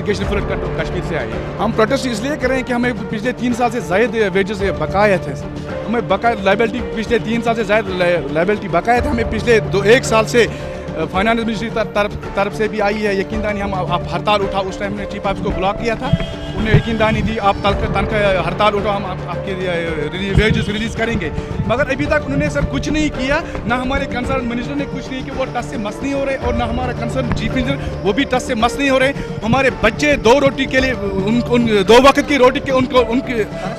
Application for Kashmir से आई। हम protest इसलिए कर रहे हैं कि हमें पिछले 3 साल से ज़ायद वेजेस बकाया थे, हमें बकाया लाइबिलिटी पिछले 3 साल से ज़ायद लाइबिलिटी बकाया था। हमें पिछले 1 साल से फाइनेंस मिनिस्ट्री तरफ से भी आई है यकीन दहानी। हम आप हड़ताल उठा, उस टाइम हमने चीफ ऑफिस को ब्लॉक किया था, उन्हें यकीन दहानी दी आप तनख्वाह हड़ताल उठो, हम आपके वेजेस रिलीज़ करेंगे। मगर अभी तक उन्होंने सर कुछ नहीं किया, ना हमारे कंसर्न मिनिस्टर ने कुछ नहीं किया, वो टस से मस नहीं हो रहे, और ना हमारा कंसर्न चीफ मिनिस्टर वो भी टस से मस नहीं हो रहे। हमारे बच्चे 2 रोटी के लिए उन 2 वक्त की रोटी के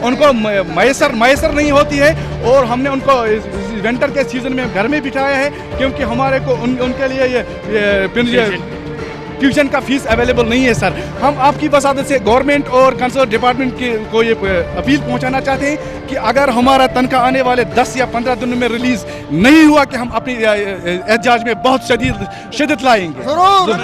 उनको मैसर नहीं होती है, और हमने उनको विंटर के सीज़न में घर में बिठाया है क्योंकि हमारे को उनके लिए ये ट्यूशन का फीस अवेलेबल नहीं है। सर हम आपकी वसादत से गवर्नमेंट और कंसर्न डिपार्टमेंट को ये अपील पहुंचाना चाहते हैं कि अगर हमारा तनख्वाह आने वाले 10 या 15 दिनों में रिलीज़ नहीं हुआ कि हम अपनी एहतजाज में बहुत शदीद शिद्दत लाएंगे। जरूर